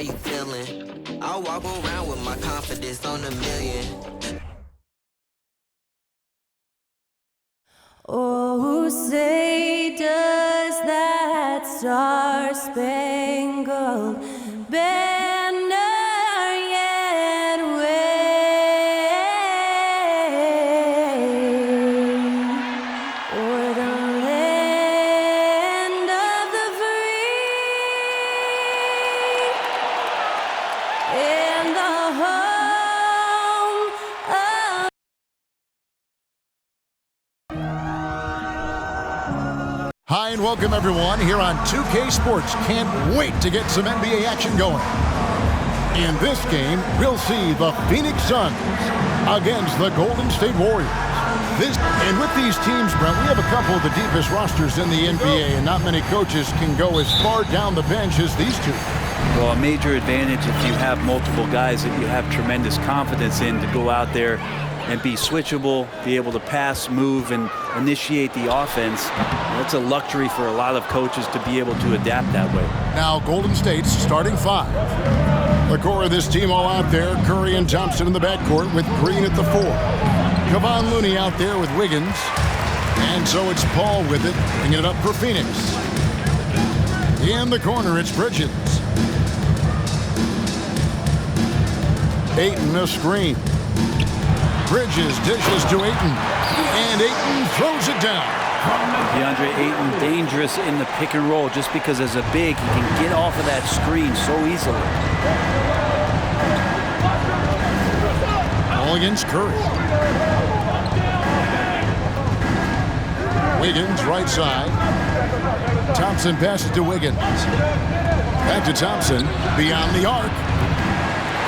you feeling? I walk around with my confidence on a million. Oh, say does that star-spangled banner yet wave o'er the land of the free and the home of Hi and welcome everyone here on 2K Sports. Can't wait to get some NBA action going. In this game, we'll see the Phoenix Suns against the Golden State Warriors. And with these teams, Brent, we have a couple of the deepest rosters in the NBA, and not many coaches can go as far down the bench as these two. Well, a major advantage if you have multiple guys that you have tremendous confidence in to go out there and be switchable, be able to pass, move, and initiate the offense. That's a luxury for a lot of coaches to be able to adapt that way. Now Golden State's starting five. The core of this team all out there, Curry and Thompson in the backcourt with Green at the 4. Kevon Looney out there with Wiggins. And so it's Paul with it, bringing it up for Phoenix. In the corner, it's Bridges. Ayton a screen. Bridges dishes to Ayton, and Ayton throws it down. DeAndre Ayton dangerous in the pick and roll just because as a big, he can get off of that screen so easily. Ball against Curry. Wiggins right side. Thompson passes to Wiggins. Back to Thompson, beyond the arc.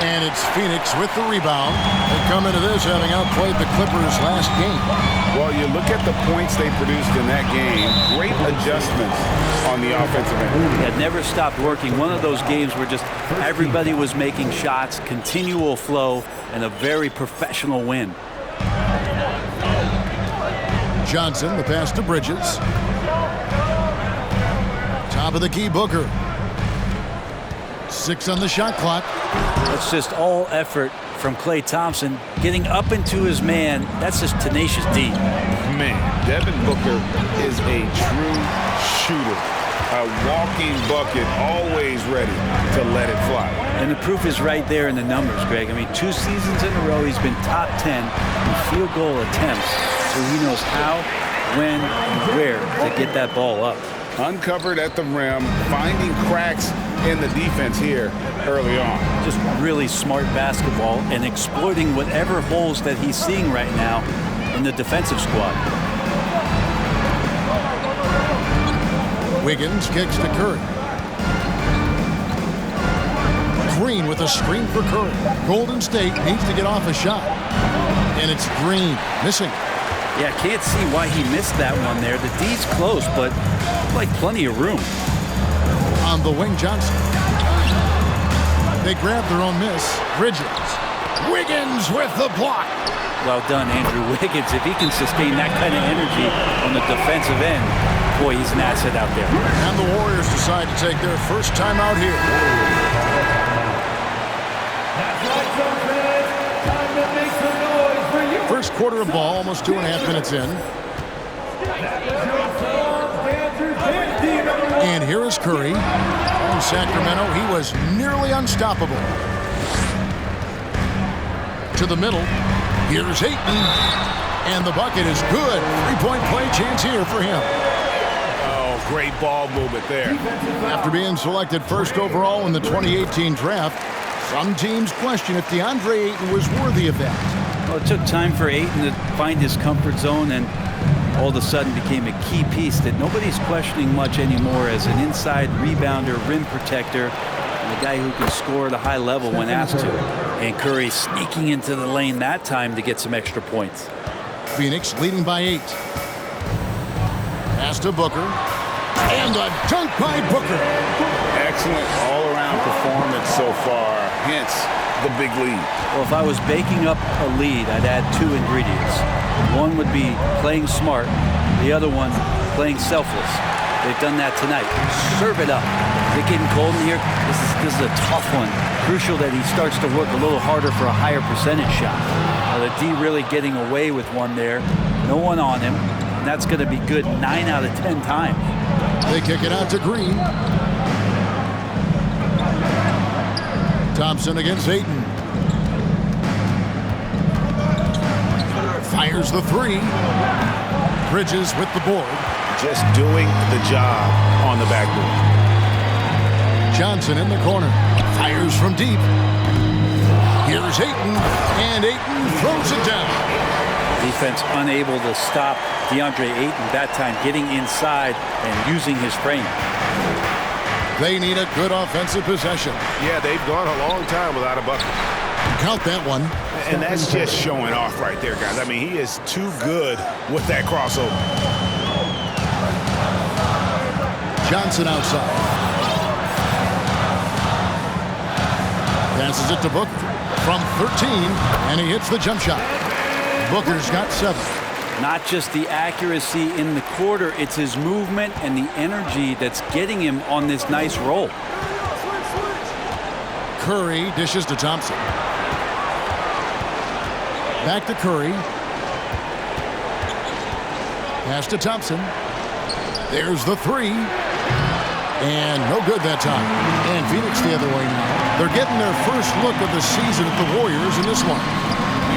And it's Phoenix with the rebound. They come into this having outplayed the Clippers last game. Well, you look at the points they produced in that game. Great adjustments on the offensive end. He had never stopped working. One of those games where just everybody was making shots, continual flow, and a very professional win. Johnson, the pass to Bridges. Top of the key, Booker. 6 on the shot clock. That's just all effort from Klay Thompson. Getting up into his man, that's just tenacious D. Man, Devin Booker is a true shooter. A walking bucket, always ready to let it fly. And the proof is right there in the numbers, Greg. I mean, 2 seasons in a row, he's been top 10 in field goal attempts. So he knows how, when, and where to get that ball up. Uncovered at the rim, finding cracks in the defense here early on. Just really smart basketball and exploiting whatever holes that he's seeing right now in the defensive squad. Wiggins kicks to Curry. Green with a screen for Curry. Golden State needs to get off a shot. And it's Green missing. Yeah, can't see why he missed that one there. The D's close, but like plenty of room. On the wing, Johnson. They grab their own miss. Bridges. Wiggins with the block. Well done, Andrew Wiggins. If he can sustain that kind of energy on the defensive end, boy, he's an asset out there. And the Warriors decide to take their first time out here. First quarter of ball, almost 2.5 minutes in. And here is Curry. In Sacramento, he was nearly unstoppable. To the middle. Here's Ayton. And the bucket is good. 3-point play chance here for him. Oh, great ball movement there. After being selected first overall in the 2018 draft, some teams question if DeAndre Ayton was worthy of that. Well, it took time for Ayton to find his comfort zone and all of a sudden became a key piece that nobody's questioning much anymore as an inside rebounder, rim protector, and a guy who can score at a high level when asked to. And Curry sneaking into the lane that time to get some extra points. Phoenix leading by 8. Pass to Booker. And a dunk by Booker. Excellent all-around performance so far, hence the big lead. Well, if I was baking up a lead, I'd add 2 ingredients. One would be playing smart. The other one, playing selfless. They've done that tonight. Serve it up. Is it getting cold in here? This is a tough one. Crucial that he starts to work a little harder for a higher percentage shot. The D really getting away with one there. No one on him. And that's going to be good 9 out of 10 times. They kick it out to Green. Thompson against Ayton. Fires the three. Bridges with the board. Just doing the job on the backboard. Johnson in the corner. Fires from deep. Here's Ayton. And Ayton throws it down. Defense unable to stop DeAndre Ayton that time, getting inside and using his frame. They need a good offensive possession. Yeah, they've gone a long time without a bucket. Count that one. And that's just showing off right there, guys. I mean, he is too good with that crossover. Johnson outside. Passes it to Booker from 13, and he hits the jump shot. Booker's got 7. Not just the accuracy in the quarter, it's his movement and the energy that's getting him on this nice roll. Curry dishes to Thompson. Back to Curry. Pass to Thompson. There's the three. And no good that time. And Phoenix the other way now. They're getting their first look of the season at the Warriors in this one.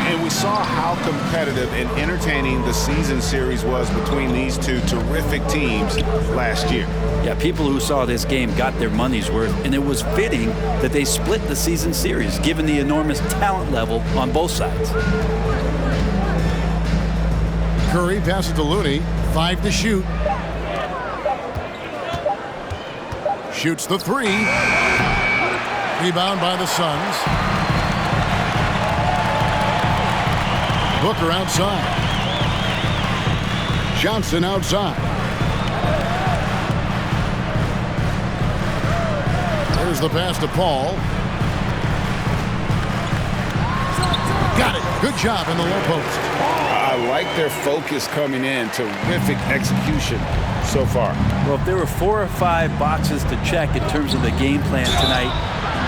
And we saw how competitive and entertaining the season series was between these two terrific teams last year. Yeah, people who saw this game got their money's worth, and it was fitting that they split the season series, given the enormous talent level on both sides. Curry passes to Looney. 5 to shoot. Shoots the three. Rebound by the Suns. Booker outside. Johnson outside. There's the pass to Paul. Got it. Good job in the low post. I like their focus coming in. Terrific execution so far. Well, if there were 4 or 5 boxes to check in terms of the game plan tonight,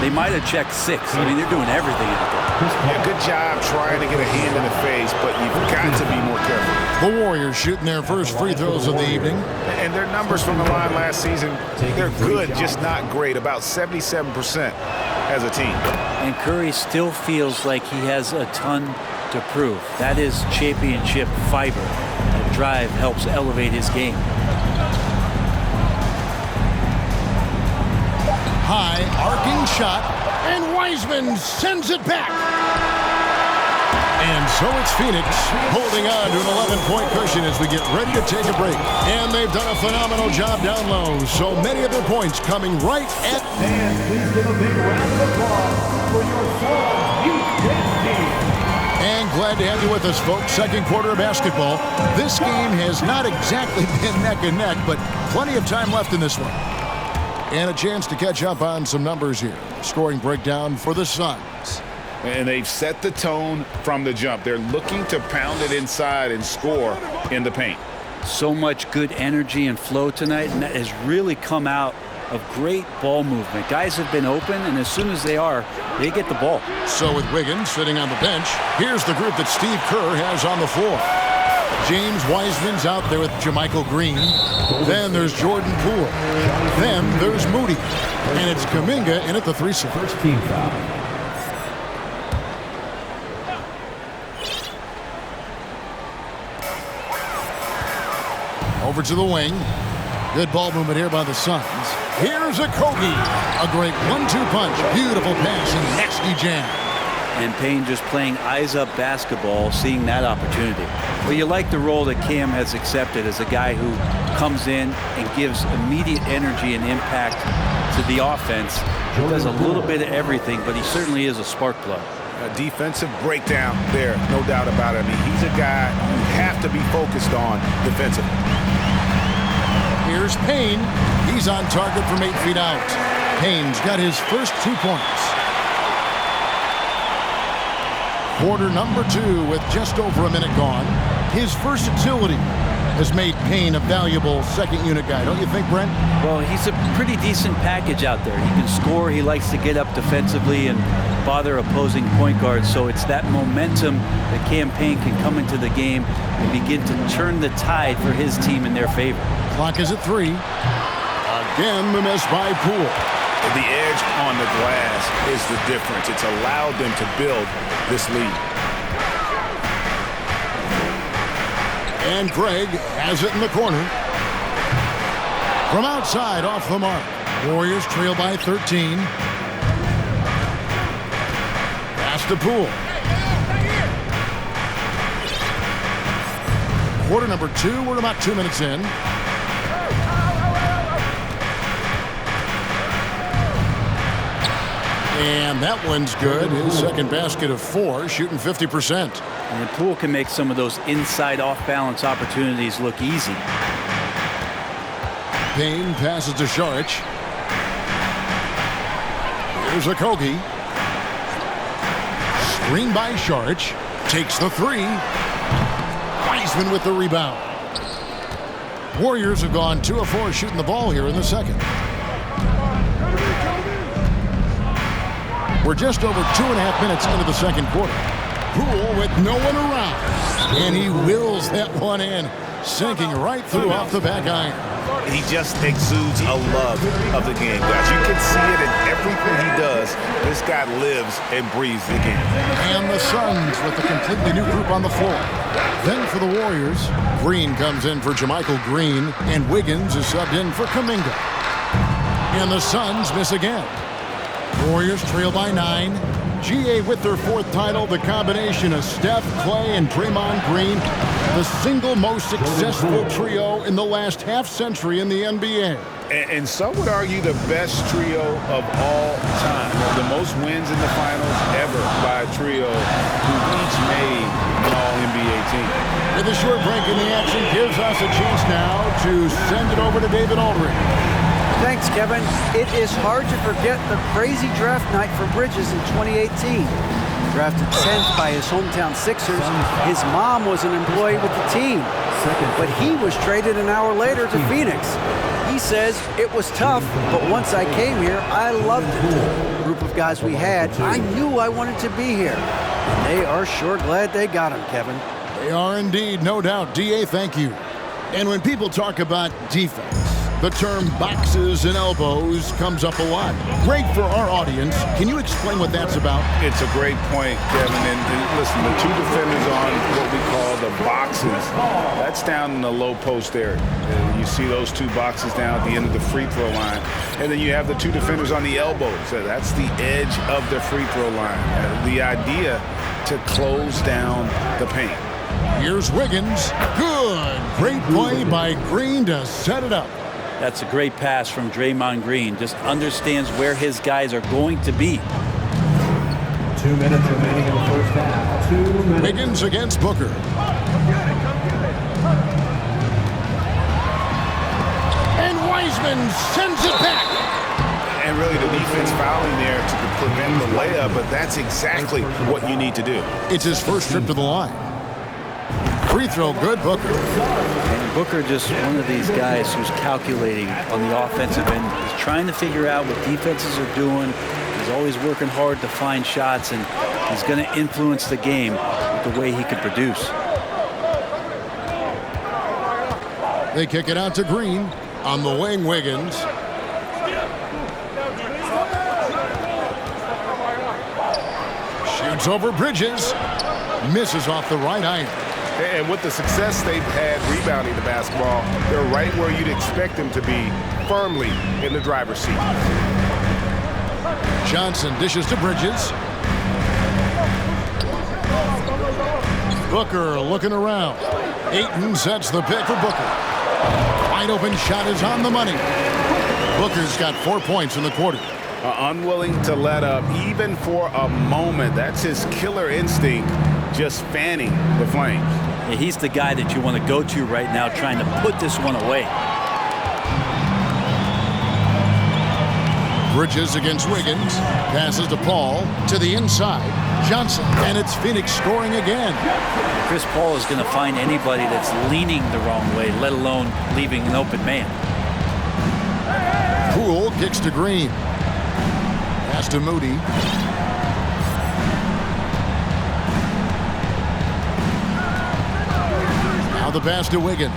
they might have checked 6. I mean, they're doing everything out there. Yeah, good job trying to get a hand in the face, but you've got to be more careful. The Warriors shooting their first free throws of the evening. And their numbers from the line last season, they're good, just not great. About 77% as a team. And Curry still feels like he has a ton to prove. That is championship fiber. The drive helps elevate his game. High, arcing shot, and Wiseman sends it back. And so it's Phoenix holding on to an 11-point cushion as we get ready to take a break. And they've done a phenomenal job down low. So many of their points coming right at... And please give a big round of applause for your song, And glad to have you with us, folks. Second quarter of basketball. This game has not exactly been neck and neck, but plenty of time left in this one. And a chance to catch up on some numbers here. Scoring breakdown for the Suns. And they've set the tone from the jump. They're looking to pound it inside and score in the paint. So much good energy and flow tonight, and that has really come out of great ball movement. Guys have been open, and as soon as they are, they get the ball. So with Wiggins sitting on the bench, here's the group that Steve Kerr has on the floor. James Wiseman's out there with JaMychal Green. Then there's Jordan Poole. Then there's Moody. And it's Kuminga in at the 3 slot. First team foul. Over to the wing. Good ball movement here by the Suns. Here's a Kogi. A great 1-2 punch. Beautiful pass and nasty jam. And Payne just playing eyes-up basketball, seeing that opportunity. Well, you like the role that Cam has accepted as a guy who comes in and gives immediate energy and impact to the offense. He does a little bit of everything, but he certainly is a spark plug. A defensive breakdown there, no doubt about it. I mean, he's a guy you have to be focused on defensively. Here's Payne. He's on target from 8 feet out. Payne's got his first 2 points. Quarter number 2 with just over a minute gone. His versatility has made Payne a valuable second unit guy, don't you think, Brent? Well, he's a pretty decent package out there. He can score. He likes to get up defensively and bother opposing point guards. So it's that momentum that Cam Payne can come into the game and begin to turn the tide for his team in their favor. Clock is at 3. Again, the miss by Poole. The edge on the glass is the difference. It's allowed them to build this lead. And Greg has it in the corner. From outside, off the mark. Warriors trail by 13. Pass to Poole. Quarter number 2. We're about 2 minutes in. And that one's good. His second basket of 4, shooting 50%. And Poole can make some of those inside off-balance opportunities look easy. Payne passes to Saric. Here's Okogie. Screen by Saric. Takes the 3. Wiseman with the rebound. Warriors have gone 2 of 4 shooting the ball here in the second. We're just over 2.5 minutes into the second quarter. Poole with no one around. And he wills that one in, sinking right through off the back iron. He just exudes a love of the game, guys. You can see it in everything he does. This guy lives and breathes the game. And the Suns with a completely new group on the floor. Then for the Warriors, Green comes in for Jermichael Green, and Wiggins is subbed in for Kuminga. And the Suns miss again. Warriors trail by 9. GA with their 4th title, the combination of Steph, Clay, and Draymond Green, the single most successful trio in the last half-century in the NBA. And some would argue the best trio of all time. The most wins in the finals ever by a trio who each made an All-NBA team. With a short break in the action gives us a chance now to send it over to David Aldridge. Thanks, Kevin. It is hard to forget the crazy draft night for Bridges in 2018. Drafted 10th by his hometown Sixers, his mom was an employee with the team. But he was traded an hour later to Phoenix. He says, it was tough, but once I came here, I loved it. The group of guys we had, I knew I wanted to be here. And they are sure glad they got him, Kevin. They are indeed, no doubt. DA, thank you. And when people talk about defense, the term boxes and elbows comes up a lot. Great for our audience. Can you explain what that's about? It's a great point, Kevin. And listen, the 2 defenders on what we call the boxes, that's down in the low post area. You see those 2 boxes down at the end of the free throw line. And then you have the 2 defenders on the elbows. That's the edge of the free throw line. The idea to close down the paint. Here's Wiggins. Good. Great play by Green to set it up. That's a great pass from Draymond Green. Just understands where his guys are going to be. 2 minutes remaining in the first half. 2 minutes. Wiggins against Booker. And Wiseman sends it back. And really the defense fouling there to prevent the layup, but that's exactly what you need to do. It's his first trip to the line. Free throw, good, Booker. And Booker just one of these guys who's calculating on the offensive end. He's trying to figure out what defenses are doing. He's always working hard to find shots, and he's going to influence the game with the way he can produce. They kick it out to Green. On the wing, Wiggins. Shoots over Bridges. Misses off the right iron. And with the success they've had rebounding the basketball, they're right where you'd expect them to be, firmly in the driver's seat. Johnson dishes to Bridges. Booker looking around. Ayton sets the pick for Booker. Wide open shot is on the money. Booker's got 4 points in the quarter. Unwilling to let up even for a moment. That's his killer instinct, just fanning the flames. Yeah, he's the guy that you want to go to right now, trying to put this one away. Bridges against Wiggins. Passes to Paul. To the inside. Johnson. And it's Phoenix scoring again. Chris Paul is going to find anybody that's leaning the wrong way, let alone leaving an open man. Poole kicks to Green. Pass to Moody. Now the pass to Wiggins.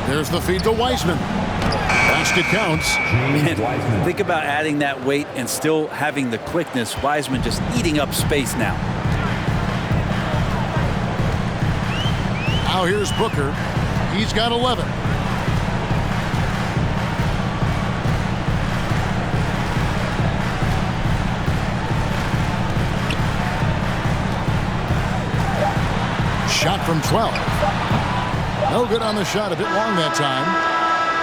There's the feed to Wiseman. Basket counts. Man, think about adding that weight and still having the quickness. Wiseman just eating up space now. Now here's Booker. He's got 11. Shot from 12. No good on the shot, a bit long that time.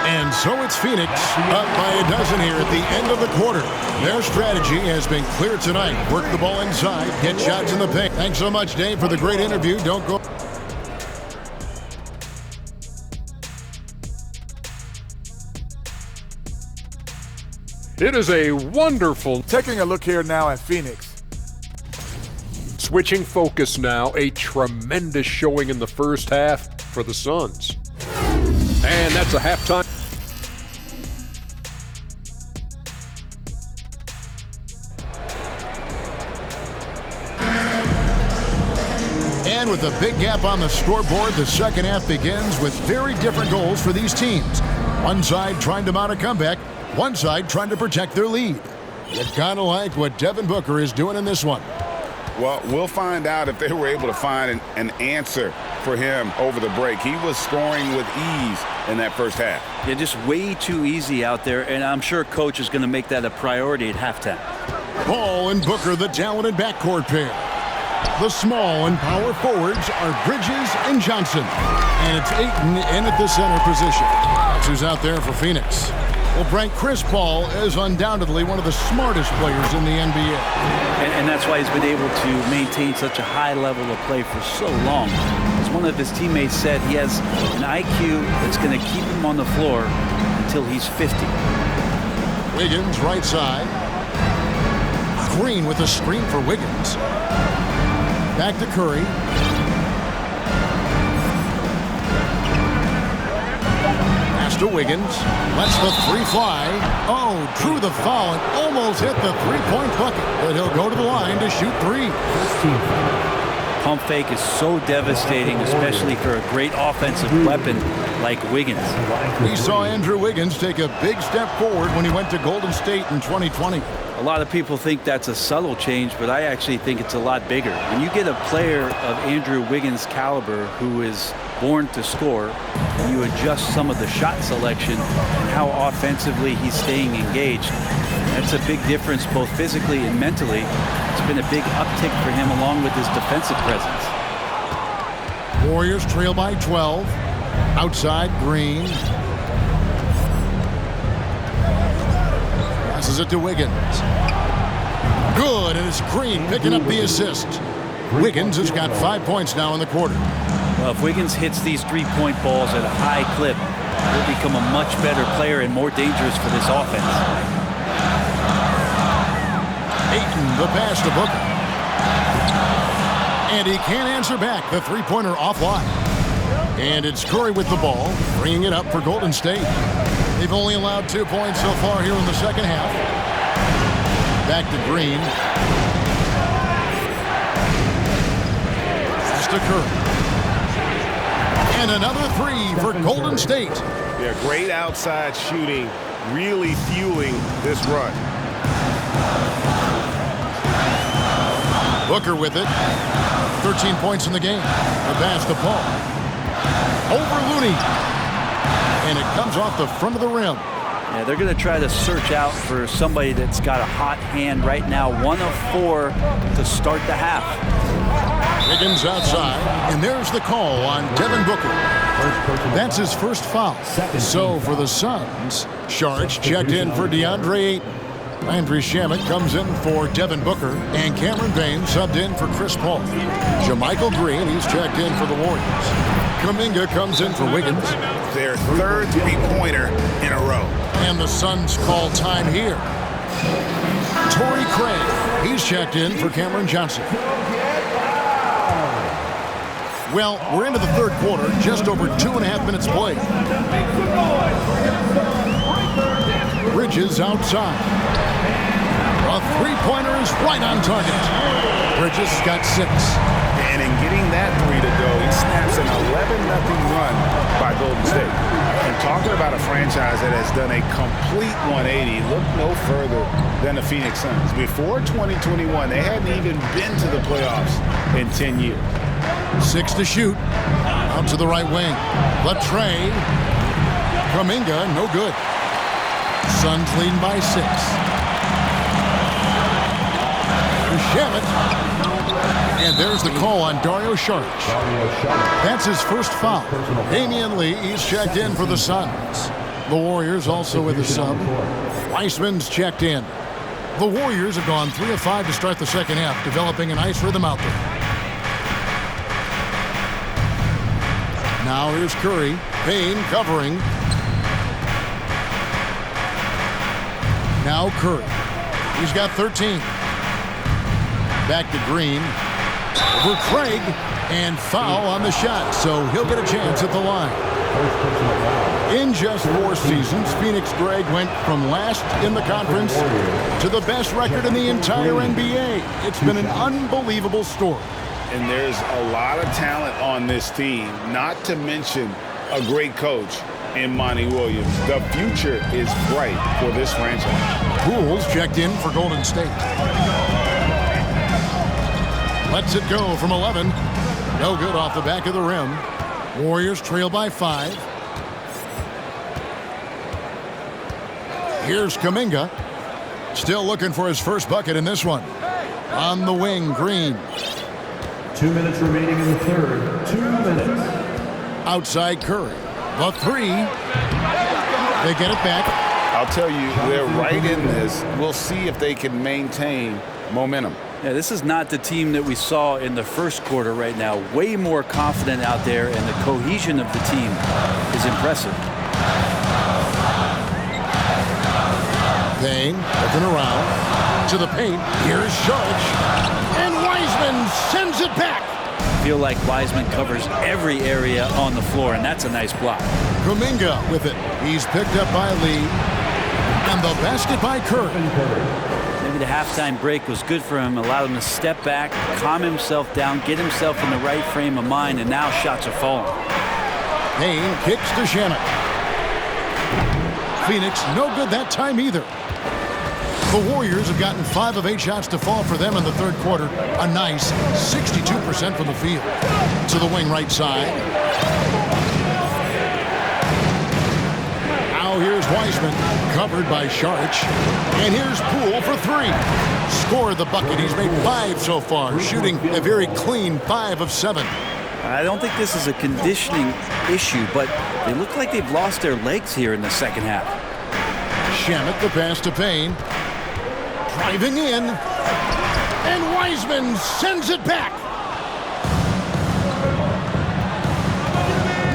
And so it's Phoenix up by a dozen here at the end of the quarter. Their strategy has been clear tonight. Work the ball inside, get shots in the paint. Thanks so much, Dave, for the great interview. Don't go. It is a wonderful. Taking a look here now at Phoenix. Switching focus now, a tremendous showing in the first half for the Suns. And that's a halftime. And with a big gap on the scoreboard, the second half begins with very different goals for these teams. One side trying to mount a comeback, one side trying to protect their lead. You kind of like what Devin Booker is doing in this one. Well, we'll find out if they were able to find an answer for him over the break. He was scoring with ease in that first half. Yeah, just way too easy out there, and I'm sure coach is going to make that a priority at halftime. Paul and Booker, the talented backcourt pair. The small and power forwards are Bridges and Johnson. And it's Ayton in at the center position. That's who's out there for Phoenix. Well, Frank, Chris Paul is undoubtedly one of the smartest players in the NBA. And that's why he's been able to maintain such a high level of play for so long. As one of his teammates said, he has an IQ that's going to keep him on the floor until he's 50. Wiggins, right side. Green with a screen for Wiggins. Back to Curry. Pass to Wiggins. Lets the three fly. Oh, drew the foul and almost hit the three-point bucket. But he'll go to the line to shoot three. Pump fake is so devastating, especially for a great offensive weapon like Wiggins. We saw Andrew Wiggins take a big step forward when he went to Golden State in 2020. A lot of people think that's a subtle change, but I actually think it's a lot bigger. When you get a player of Andrew Wiggins' caliber who is born to score, and you adjust some of the shot selection and how offensively he's staying engaged, that's a big difference both physically and mentally. It's been a big uptick for him along with his defensive presence. Warriors trail by 12. Outside, Green. Passes it to Wiggins. Good, and it's Green picking up the assist. Wiggins has got 5 points now in the quarter. Well, if Wiggins hits these three-point balls at a high clip, he'll become a much better player and more dangerous for this offense. Ayton, the pass to Booker. And he can't answer back. The three-pointer offline. And it's Curry with the ball, bringing it up for Golden State. They've only allowed 2 points so far here in the second half. Back to Green. Pass to Curry. And another three for Golden State. Yeah, great outside shooting, really fueling this run. Booker with it. 13 points in the game. The pass to Paul. Over Looney. And it comes off the front of the rim. Yeah, they're going to try to search out for somebody that's got a hot hand right now. 1 of 4 to start the half. Wiggins outside, and there's the call on Devin Booker. That's his first foul. So for the Suns, Sharch checked in for DeAndre Ayton. Landry Shamet comes in for Devin Booker, and Cameron Payne subbed in for Chris Paul. JaMychal Green, he's checked in for the Warriors. Kuminga comes in for Wiggins. Their third three-pointer in a row. And the Suns call time here. Torrey Craig, he's checked in for Cameron Johnson. Well, we're into the third quarter, just over 2.5 minutes played. Bridges outside. A three-pointer is right on target. Bridges got 6. And in getting that three to go, he snaps an 11-0 run by Golden State. And talking about a franchise that has done a complete 180, look no further than the Phoenix Suns. Before 2021, they hadn't even been to the playoffs in 10 years. 6 to shoot. Out to the right wing. Latre. Kuminga, no good. Suns leading by 6. Shamit. And there's the call on Dario Saric. That's his first foul. Damian Lee, he's checked in for the Suns. The Warriors also with a sub. Weissman's checked in. The Warriors have gone 3 of 5 to start the second half, developing a nice rhythm out there. Now here's Curry. Payne covering. Now Curry. He's got 13. Back to Green. Over Craig. And foul on the shot, so he'll get a chance at the line. In just 4 seasons, Phoenix Greg went from last in the conference to the best record in the entire NBA. It's been an unbelievable story. And there's a lot of talent on this team, not to mention a great coach in Monty Williams. The future is bright for this franchise. Pools checked in for Golden State. Lets it go from 11. No good off the back of the rim. Warriors trail by 5. Here's Kuminga. Still looking for his first bucket in this one. On the wing, Green. 2 minutes remaining in the third. 2 minutes. Outside Curry. The 3. They get it back. I'll tell you, they're right in this. We'll see if they can maintain momentum. Yeah, this is not the team that we saw in the first quarter right now. Way more confident out there, and the cohesion of the team is impressive. Payne looking around to the paint. Here's Saric. And Wiseman sends it back. I feel like Wiseman covers every area on the floor, and that's a nice block. Kuminga with it. He's picked up by Lee. And the basket by Curry. Maybe the halftime break was good for him, allowed him to step back, calm himself down, get himself in the right frame of mind, and now shots are falling. Payne kicks to Shamit. Phoenix no good that time either. The Warriors have gotten 5 of 8 shots to fall for them in the third quarter. A nice 62% from the field. To the wing right side. Now here's Wiseman, covered by Saric. And here's Poole for 3. Scored the bucket. He's made 5 so far, shooting a very clean 5 of 7. I don't think this is a conditioning issue, but they look like they've lost their legs here in the second half. Shamit, the pass to Payne. Driving in. And Wiseman sends it back.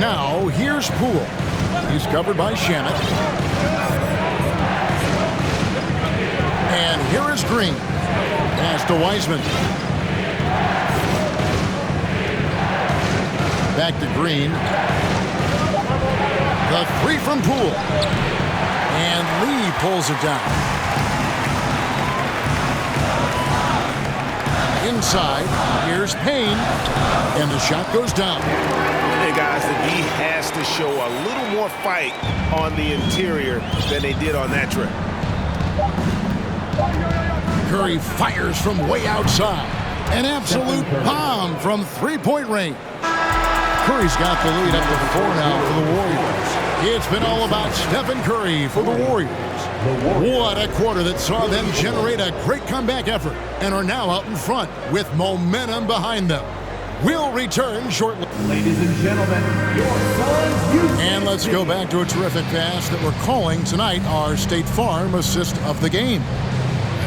Now here's Poole. He's covered by Shamit. And here is Green. Pass to Wiseman. Back to Green. The 3 from Poole. And Lee pulls it down. Inside, here's Payne. And the shot goes down. Hey guys, the D has to show a little more fight on the interior than they did on that trip. Curry fires from way outside. An absolute bomb from 3-point range. Curry's got the lead up to 4 now for the Warriors. It's been all about Stephen Curry for the Warriors. What a quarter that saw them generate a great comeback effort and are now out in front with momentum behind them. We'll return shortly. Ladies and gentlemen, your Suns. And let's go back to a terrific pass that we're calling tonight our State Farm assist of the game.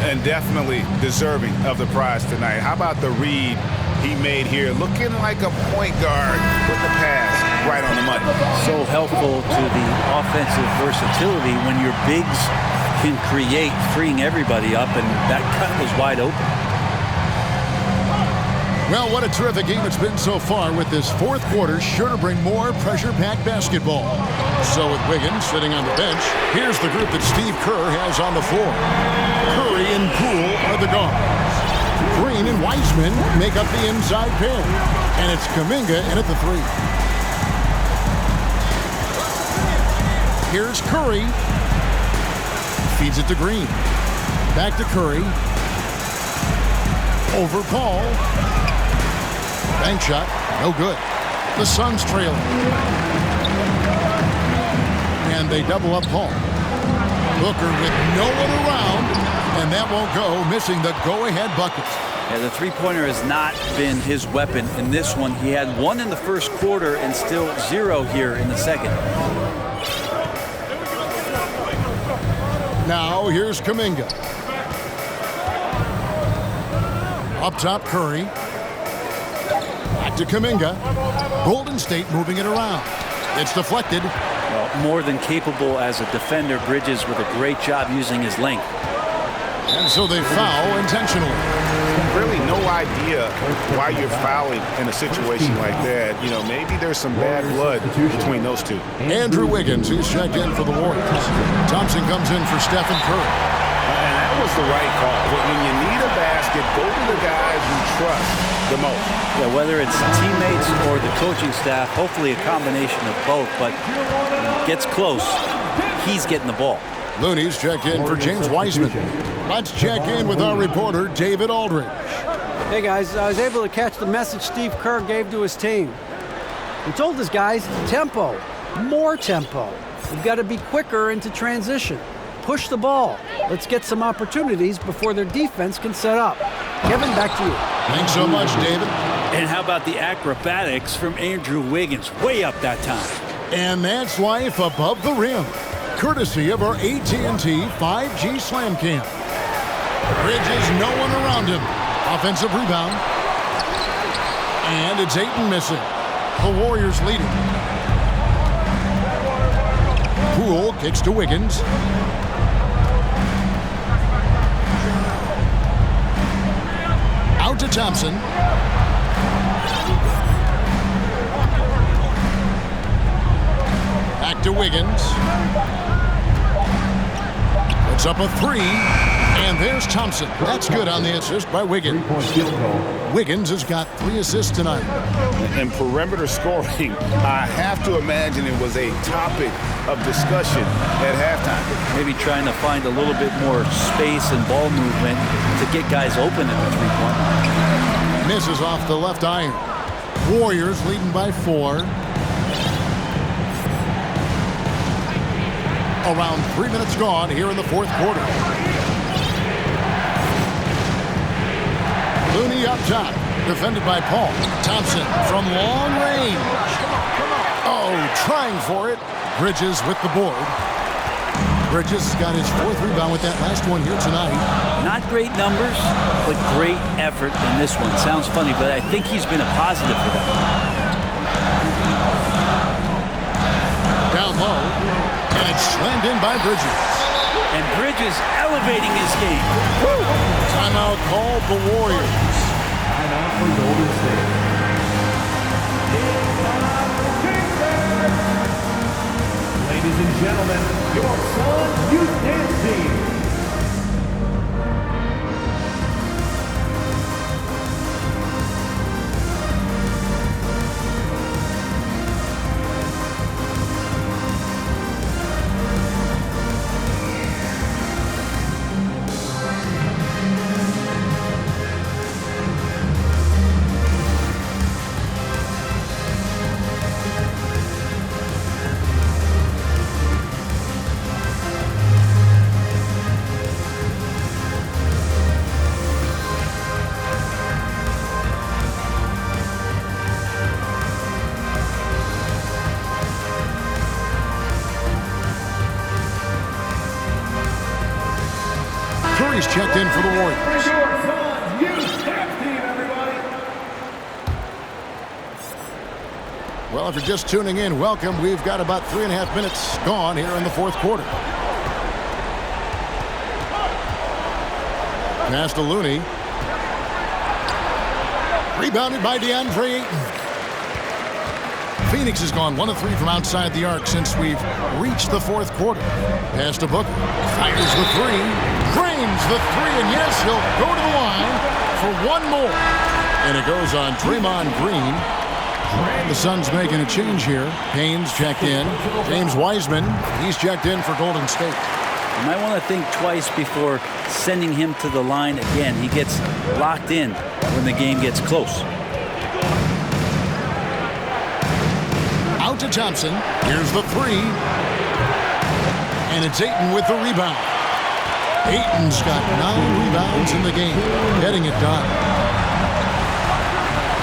And definitely deserving of the prize tonight. How about the read he made here, looking like a point guard with the pass right on the money. So helpful to the offensive versatility when your bigs can create, freeing everybody up, and that cut was wide open. Well, what a terrific game it's been so far, with this fourth quarter sure to bring more pressure-packed basketball. So with Wiggins sitting on the bench, here's the group that Steve Kerr has on the floor. Curry and Poole are the guards. Green and Wiseman make up the inside pair. And it's Kuminga in at the 3. Here's Curry. Feeds it to Green. Back to Curry. Over Paul. Bank shot, no good. The Suns trailing. And they double up Paul. Booker with no one around, and that won't go, missing the go-ahead bucket. Yeah, the three-pointer has not been his weapon in this one. He had 1 in the first quarter and still 0 here in the second. Now here's Kuminga. Up top, Curry. Back to Kuminga. Golden State moving it around. It's deflected. Well, more than capable as a defender. Bridges with a great job using his length. And so they foul intentionally. Really no idea why you're fouling in a situation like that. You know, maybe there's some bad blood between those two. Andrew Wiggins, he's checked in for the Warriors. Thompson comes in for Stephen Curry. And that was the right call. When you need a basket, go to the guys you trust the most. Yeah, whether it's teammates or the coaching staff, hopefully a combination of both, but when it gets close, he's getting the ball. Looney's checked in for James Wiseman. Let's check in with our reporter, David Aldridge. Hey guys, I was able to catch the message Steve Kerr gave to his team. He told his guys, tempo, more tempo. We've got to be quicker into transition. Push the ball. Let's get some opportunities before their defense can set up. Kevin, back to you. Thanks so much, David. And how about the acrobatics from Andrew Wiggins? Way up that time. And that's life above the rim, courtesy of our AT&T 5G Slam Cam. Bridges, no one around him. Offensive rebound. And it's Ayton missing. The Warriors leading. Poole kicks to Wiggins. Out to Thompson. Back to Wiggins. It's up a 3. And there's Thompson. That's good on the assist by Wiggins. Wiggins has got 3 assists tonight. And perimeter scoring, I have to imagine it was a topic of discussion at halftime. Maybe trying to find a little bit more space and ball movement to get guys open in the three-point. Misses off the left iron. Warriors leading by 4. Around 3 minutes gone here in the fourth quarter. Looney up top, defended by Paul. Thompson from long range. Oh, trying for it. Bridges with the board. Bridges got his 4th rebound with that last one here tonight. Not great numbers, but great effort in this one. Sounds funny, but I think he's been a positive for them. Down low, and it's slammed in by Bridges. And Bridges elevating his game. Woo! Timeout called the Warriors. Timeout for Golden State. Ladies and gentlemen, your Sun Youth Dance Team. Curry's checked in for the Warriors. Well, if you're just tuning in, welcome. We've got about 3.5 minutes gone here in the fourth quarter. Pass to Looney. Rebounded by DeAndre Ayton. Phoenix has gone 1 of 3 from outside the arc since we've reached the fourth quarter. Pass to Booker. Fires the 3. Drains the 3, and yes, he'll go to the line for one more. And it goes on Draymond Green. The Suns making a change here. Payne's checked in. James Wiseman, he's checked in for Golden State. You might want to think twice before sending him to the line again. He gets locked in when the game gets close. Out to Thompson. Here's the 3. And it's Ayton with the rebound. Ayton's got 9 rebounds in the game. Getting it done.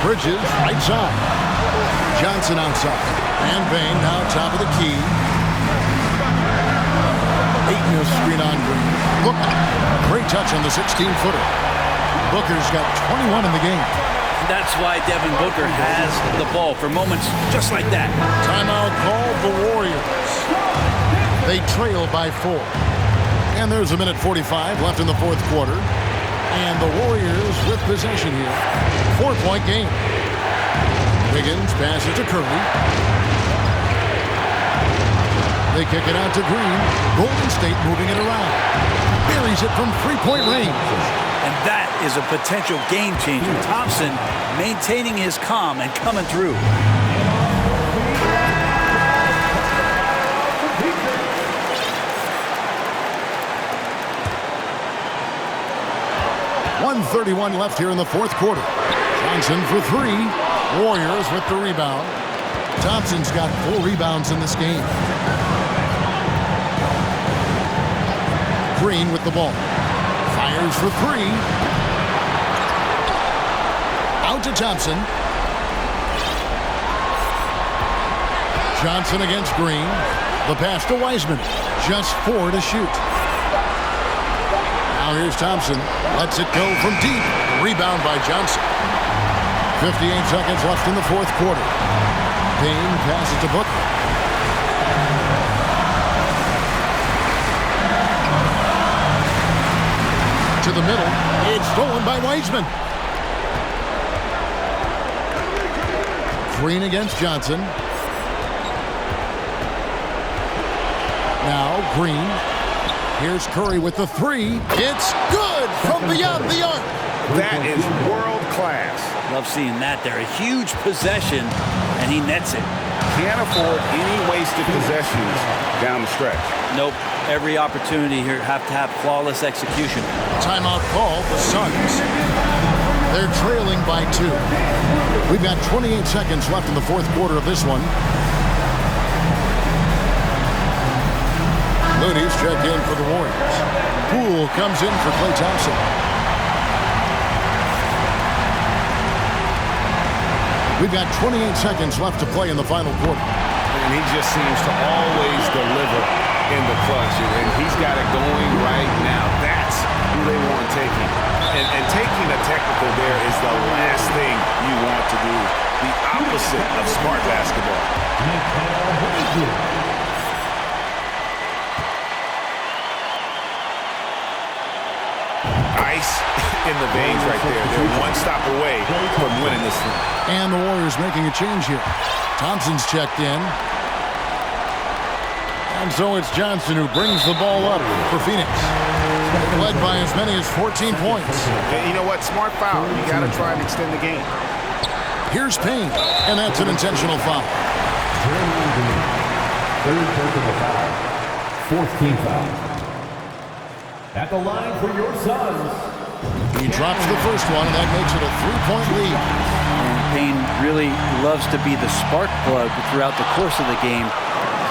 Bridges, right side. Johnson outside. And Bain now top of the key. Ayton will screen on Green. Booker. Great touch on the 16-footer. Booker's got 21 in the game. That's why Devin Booker has the ball for moments just like that. Timeout called the Warriors. They trail by 4. And there's 1:45 left in the fourth quarter. And the Warriors with possession here. 4-point game. Wiggins passes to Curry. They kick it out to Green. Golden State moving it around. Buries it from 3-point range. And that is a potential game changer. Thompson maintaining his calm and coming through. 1:31 left here in the fourth quarter. Johnson for 3. Warriors with the rebound. Thompson's got 4 rebounds in this game. Green with the ball. Fires for 3. Out to Thompson. Johnson against Green. The pass to Wiseman. Just 4 to shoot. Now here's Thompson. Lets it go from deep. Rebound by Johnson. 58 seconds left in the fourth quarter. Payne passes to Booker. To the middle. It's stolen by Wiseman. Green against Johnson. Now Green. Here's Curry with the 3. It's good from beyond the arc. That is world class. Love seeing that there. A huge possession, and he nets it. Can't afford any wasted possessions down the stretch. Nope. Every opportunity here have to have flawless execution. Timeout call, the Suns. They're trailing by 2. We've got 28 seconds left in the fourth quarter of this one. Looney's checked in for the Warriors. Poole comes in for Klay Thompson. We've got 28 seconds left to play in the final quarter. And he just seems to always deliver in the clutch. And he's got it going right now. That's who they want taking. And taking a technical there is the last thing you want to do. The opposite of smart basketball. Ice in the veins right there. They're one stop away from winning this thing. And the Warriors making a change here. Thompson's checked in. And so it's Johnson who brings the ball up for Phoenix. Led by as many as 14 points. And you know what? Smart foul. You got to try and extend the game. Here's Payne. And that's an intentional foul. Third personal foul. Fourth team foul. At the line for your Suns. He drops the first one, and that makes it a 3-point lead. And Payne really loves to be the spark plug throughout the course of the game.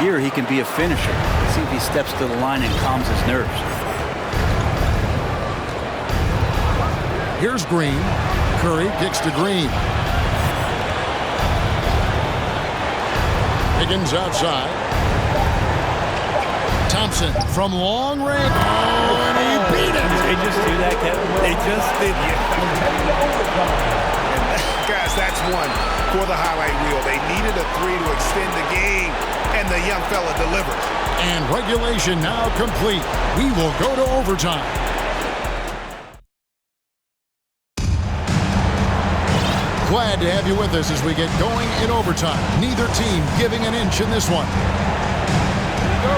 Here he can be a finisher. Let's see if he steps to the line and calms his nerves. Here's Green. Curry kicks to Green. Higgins outside. Thompson from long range. Oh, and he beat it. They just do that, Kevin. They just did. Guys, that's one for the highlight reel. They needed a 3 to extend the game, and the young fella delivers. And regulation now complete. We will go to overtime. Glad to have you with us as we get going in overtime. Neither team giving an inch in this one. Here we go.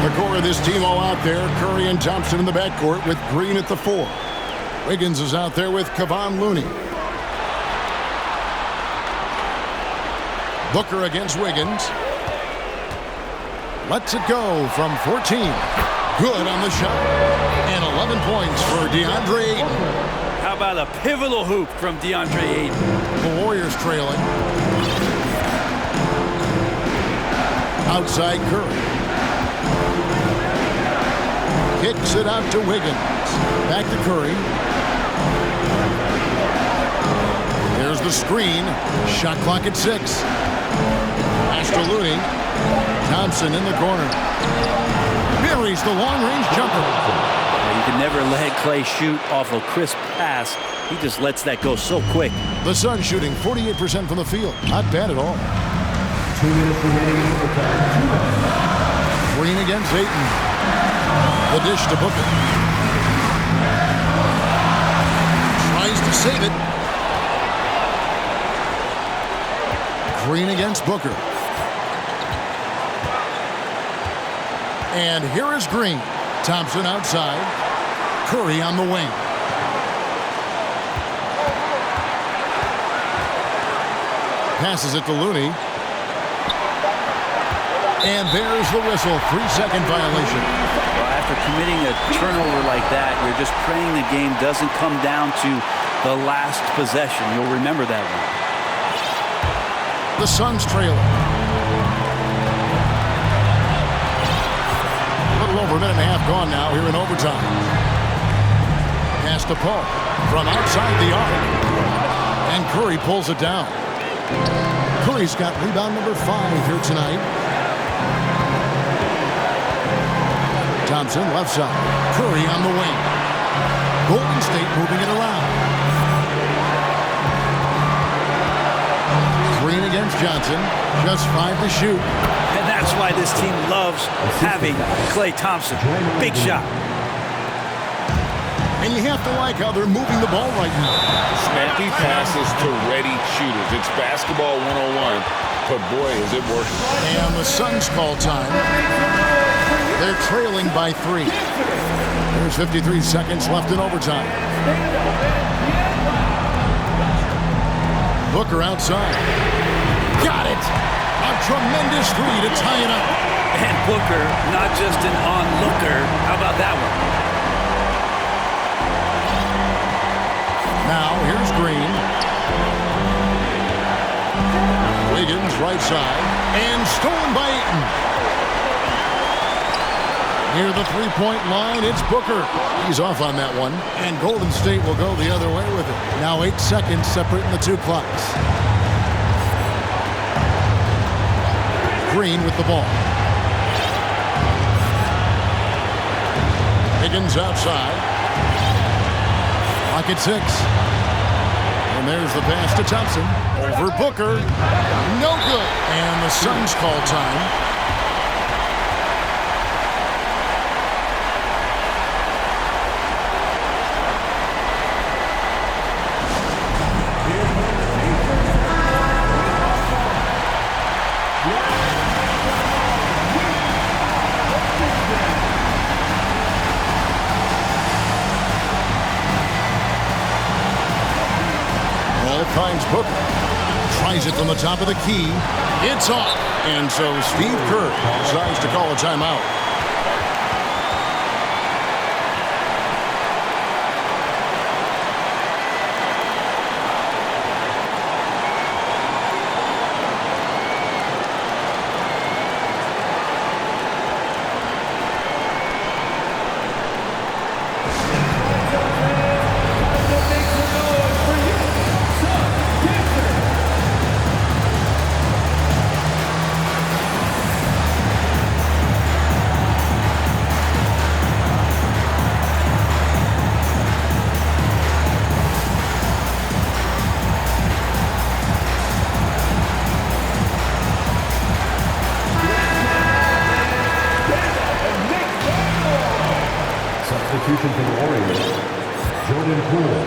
The core of this team all out there. Curry and Thompson in the backcourt with Green at the 4. Wiggins is out there with Kevon Looney. Booker against Wiggins. Lets it go from 14. Good on the shot. And 11 points for DeAndre Ayton. How about a pivotal hoop from DeAndre Ayton? The Warriors trailing. Outside Curry. Kicks it out to Wiggins. Back to Curry. There's the screen. Shot clock at 6. Pass to Looney. Thompson in the corner. Buries the long-range jumper. You can never let Klay shoot off a crisp pass. He just lets that go so quick. The Suns shooting 48% from the field. Not bad at all. 2 minutes remaining in overtime. Green against Ayton. The dish to Booker. Tries to save it. Green against Booker. And here is Green. Thompson outside. Curry on the wing. Passes it to Looney. And there's the whistle. 3-second violation. Well, after committing a turnover like that, you're just praying the game doesn't come down to the last possession. You'll remember that one. The Suns trailing. Over a minute and a half gone now here in overtime. Pass to Paul from outside the arc. And Curry pulls it down. Curry's got rebound number 5 here tonight. Thompson left side. Curry on the wing. Golden State moving it around. Green against Johnson. Just 5 to shoot. And that's why this team loves having Klay Thompson. Big shot. And you have to like how they're moving the ball right now. Snappy passes to ready shooters. It's basketball 101, but boy, is it working. And the Suns call time. They're trailing by 3. There's 53 seconds left in overtime. Booker outside. Got it! A tremendous 3 to tie it up. And Booker, not just an onlooker. How about that one? Now, here's Green. Wiggins, right side. And stolen by Ayton. Near the three-point line, it's Booker. He's off on that one. And Golden State will go the other way with it. Now 8 seconds separating the two clocks. Green with the ball. Higgins outside. Clock at 6. And there's the pass to Thompson. Over Booker. No good. And the Suns call time. Finds Booker. Tries it from the top of the key. It's off. And so Steve Kerr decides to call a timeout. substitution for the Warriors, Jordan Poole.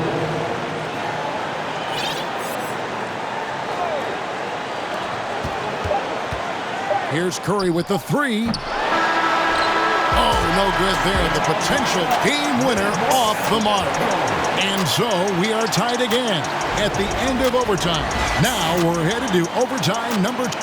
Here's Curry with the three. Oh, no good there. The potential game winner off the mark. And so we are tied again at the end of overtime. Now we're headed to overtime number 2.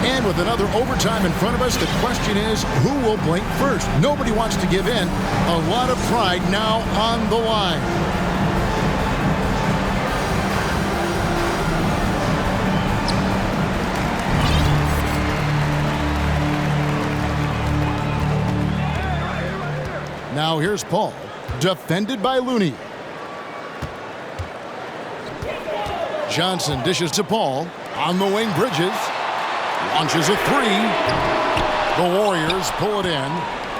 And with another overtime in front of us, the question is, who will blink first? Nobody wants to give in. A lot of pride now on the line. Now here's Paul, defended by Looney. Johnson dishes to Paul. On the wing, Bridges. Launches a three. The Warriors pull it in.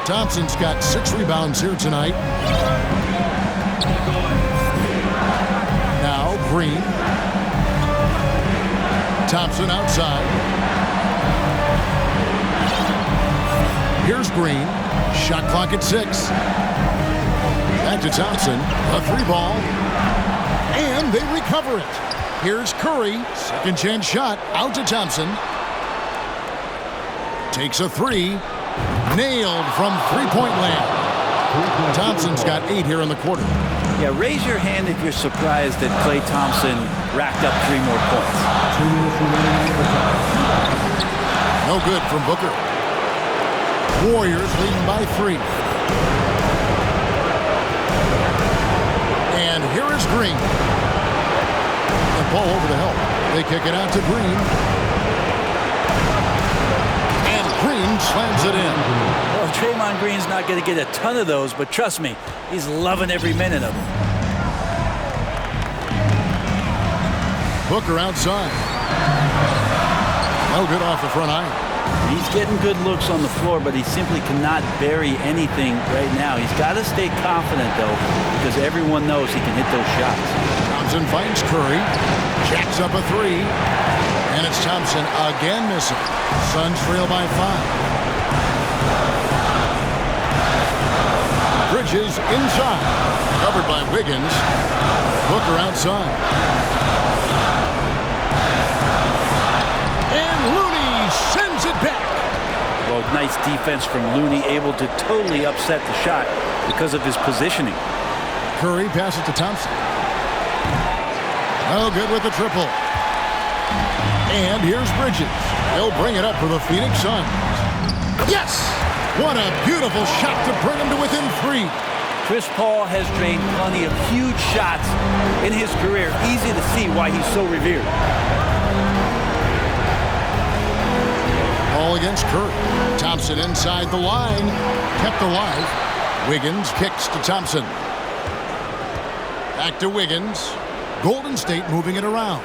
Thompson's got 6 rebounds here tonight. Now Green. Thompson outside. Here's Green. Shot clock at 6. Back to Thompson. A 3-ball. And they recover it. Here's Curry. Second chance shot. Out to Thompson. Takes a 3. Nailed from three-point land. Thompson's got 8 here in the quarter. Yeah, raise your hand if you're surprised that Klay Thompson racked up 3 more points. No good from Booker. Warriors leading by 3. And here is Green. And Paul over the help. They kick it out to Green. And Green slams it in. Well, Draymond Green's not going to get a ton of those, but trust me, he's loving every minute of them. Booker outside. No good off the front iron. He's getting good looks on the floor, but he simply cannot bury anything right now. He's got to stay confident, though, because everyone knows he can hit those shots. Thompson finds Curry. Jacks up a 3. And it's Thompson again missing. Suns trail by 5. Bridges inside. Covered by Wiggins. Booker outside. And Looney sends it back. Well, nice defense from Looney, able to totally upset the shot because of his positioning. Curry passes to Thompson. No good with the triple. And here's Bridges. He'll bring it up for the Phoenix Suns. Yes! What a beautiful shot to bring him to within 3. Chris Paul has drained plenty of huge shots in his career. Easy to see why he's so revered. Ball against Curry. Thompson inside the line. Kept alive. Wiggins kicks to Thompson. Back to Wiggins. Golden State moving it around.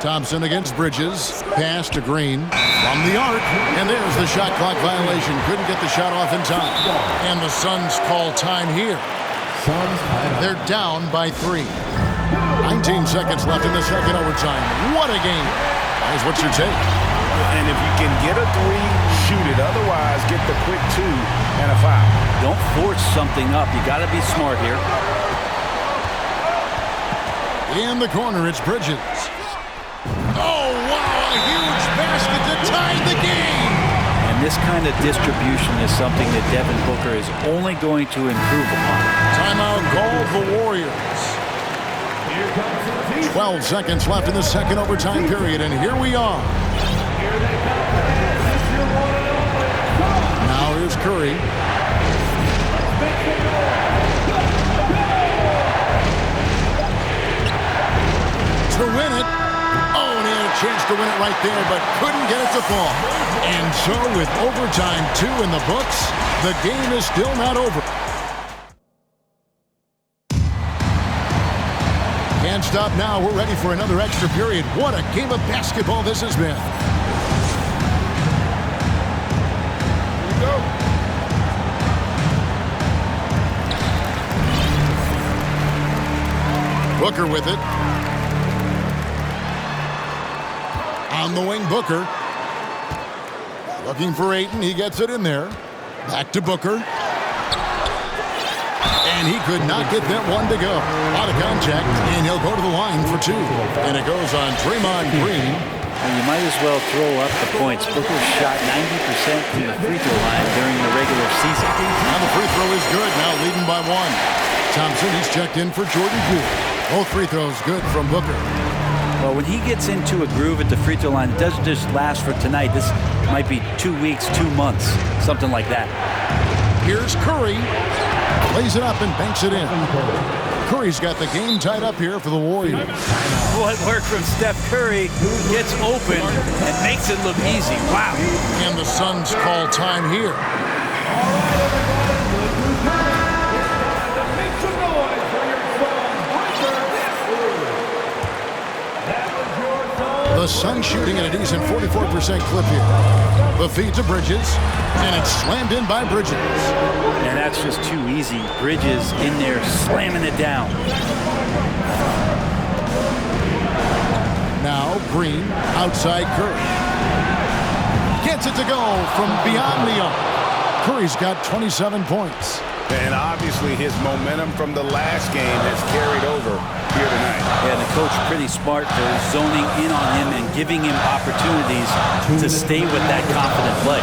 Thompson against Bridges. Pass to Green. From the arc. And there's the shot clock violation. Couldn't get the shot off in time. And the Suns call time here. They're down by 3. 19 seconds left in the second overtime. What a game. Here's what's your take. And if you can get a 3, shoot it. Otherwise, get the quick 2 and a foul. Don't force something up. You got to be smart here. In the corner, it's Bridges. Oh, wow, a huge basket to tie the game. And this kind of distribution is something that Devin Booker is only going to improve upon. Timeout called the Warriors. 12 seconds left in the second overtime period, and here we are. Now here's Curry. To win it. Oh, and he had a chance to win it right there, but couldn't get it to fall. And so with overtime 2 in the books, the game is still not over. Can't stop now. We're ready for another extra period. What a game of basketball this has been. Here we go. Booker with it. On the wing, Booker. Looking for Ayton. He gets it in there. Back to Booker. And he could not get that one to go. Out of contact, and he'll go to the line for two. And it goes on Draymond Green. And you might as well throw up the points. Booker shot 90% from the free throw line during the regular season. Now the free throw is good, now leading by one. Thompson, he's checked in for Jordan Poole. Both free throws good from Booker. Well, when he gets into a groove at the free throw line, it doesn't just last for tonight. This might be 2 weeks, 2 months, something like that. Here's Curry. Lays it up and banks it in. Curry's got the game tied up here for the Warriors. What work from Steph Curry, gets open and makes it look easy. Wow. And the Suns call time here. The Suns shooting at a decent 44% clip here. The feed to Bridges, and it's slammed in by Bridges. And that's just too easy. Bridges in there slamming it down. Now Green, outside Curry. Gets it to go from beyond the arc. Curry's got 27 points. And obviously his momentum from the last game has carried over here tonight. Yeah, the coach pretty smart for zoning in on him and giving him opportunities to stay with that confident play.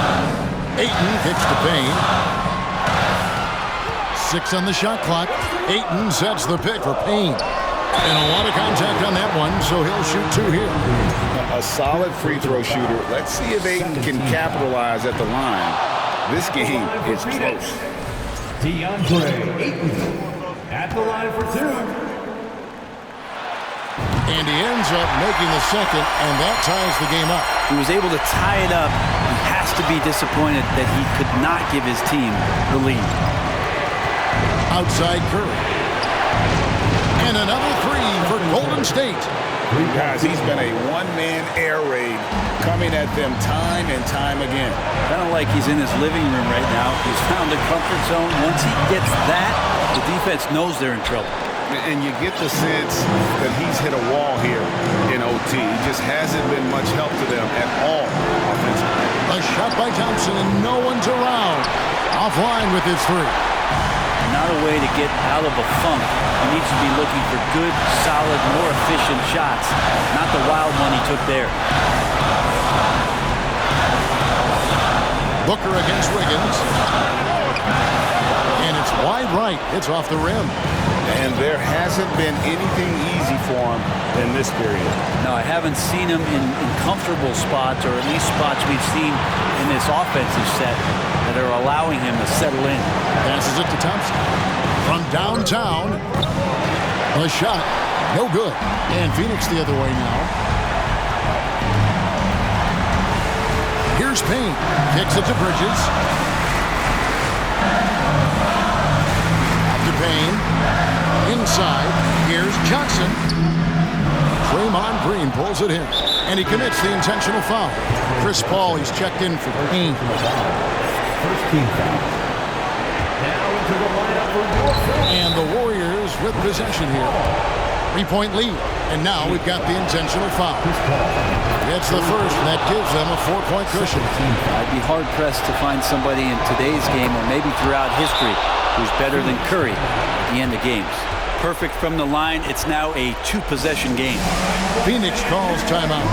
Ayton kicks to Payne. 6 on the shot clock. Ayton sets the pick for Payne. And a lot of contact on that one, so he'll shoot 2 here. A solid free throw shooter. Let's see if Ayton can capitalize at the line. This game is close. DeAndre Ayton at the line for 2. And he ends up making the second, and that ties the game up. He was able to tie it up. He has to be disappointed that he could not give his team the lead. Outside Curry. And another 3 for Golden State. Guys, he's been a one-man air raid coming at them time and time again. Kind of like he's in his living room right now. He's found a comfort zone. Once he gets that, the defense knows they're in trouble. And you get the sense that he's hit a wall here in OT. He just hasn't been much help to them at all offensively. A shot by Thompson, and no one's around. Offline with his 3. Not a way to get out of a funk. He needs to be looking for good, solid, more efficient shots, not the wild one he took there. Booker against Wiggins. And it's wide right. It's off the rim. And there hasn't been anything easy for him in this period. No, I haven't seen him in comfortable spots, or at least spots we've seen in this offensive set that are allowing him to settle in. Passes it to Thompson. From downtown. A shot. No good. And Phoenix the other way now. Here's Payne. Kicks it to Bridges. Up to Payne. Inside. Here's Johnson. Draymond Green pulls it in. And he commits the intentional foul. Chris Paul, he's checked in for Payne. First team foul. Now into the lineup for your first. And the Warriors with possession here. 3-point lead. And now we've got the intentional foul. It's the first, and that gives them a 4-point cushion. I'd be hard-pressed to find somebody in today's game, or maybe throughout history, who's better than Curry at the end of games. Perfect from the line. It's now a 2-possession game. Phoenix calls timeout.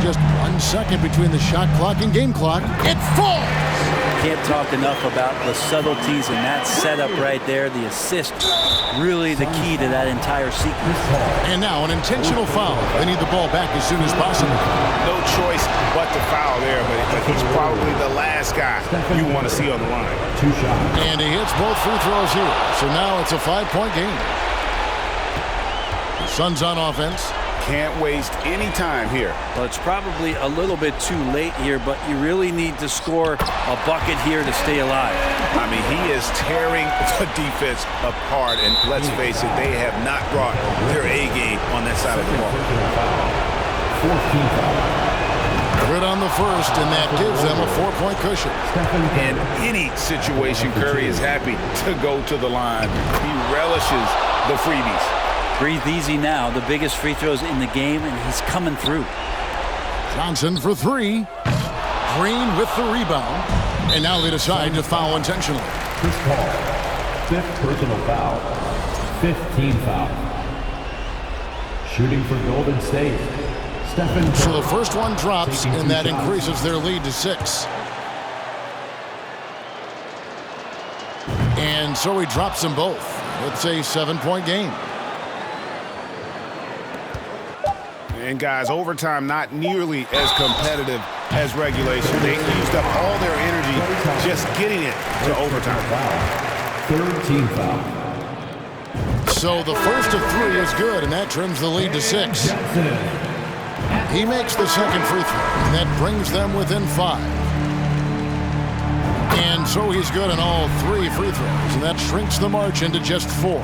Just 1 second between the shot clock and game clock. It falls! Can't talk enough about the subtleties in that setup right there. The assist, really the key to that entire sequence. And now an intentional foul. They need the ball back as soon as possible. No choice but to foul there, but he's probably the last guy you want to see on the line. 2 shots. And he hits both free throws here. So now it's a 5-point game. The Suns on offense. Can't waste any time here. Well, it's probably a little bit too late here, but you really need to score a bucket here to stay alive. I mean, he is tearing the defense apart, and let's face it, they have not brought their A game on that side of the ball. 14 foul. good on the first, and that gives them a 4-point cushion. In any situation, Curry is happy to go to the line. He relishes the freebies. Breathe easy now. The biggest free throws in the game, and he's coming through. Johnson for 3. Green with the rebound. And now they decide to foul intentionally. Chris Paul, 5th personal foul, 15 foul. Shooting for Golden State, Stephen Curry. So the first one drops, and that increases their lead to 6. And so he drops them both. It's a 7-point game. And guys, overtime not nearly as competitive as regulation. They used up all their energy just getting it to overtime. 3rd team foul. So the first of 3 is good, and that trims the lead to 6. He makes the second free throw, and that brings them within 5. And so he's good on all 3 free throws, and that shrinks the margin to just 4.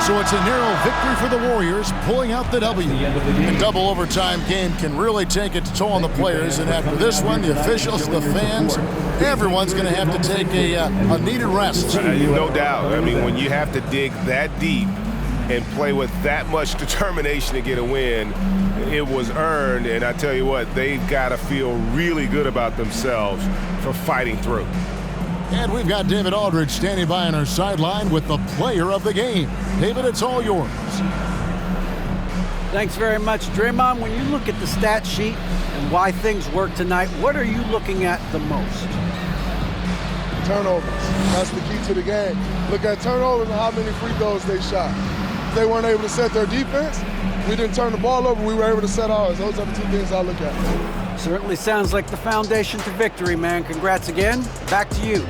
So it's a narrow victory for the Warriors, pulling out the W. A double overtime game can really take its toll on the players, and after this one, the officials, the fans, everyone's going to have to take a needed rest. No doubt. I mean, when you have to dig that deep and play with that much determination to get a win, it was earned, and I tell you what, they've got to feel really good about themselves for fighting through. And we've got David Aldridge standing by on our sideline with the player of the game. David, it's all yours. Thanks very much, Draymond. When you look at the stat sheet and why things work tonight, what are you looking at the most? Turnovers. That's the key to the game. Look at turnovers and how many free throws they shot. If they weren't able to set their defense, we didn't turn the ball over, we were able to set ours. Those are the 2 things I look at. Certainly sounds like the foundation to victory, man. Congrats again. Back to you.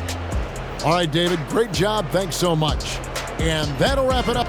All right, David, great job. Thanks so much. And that'll wrap it up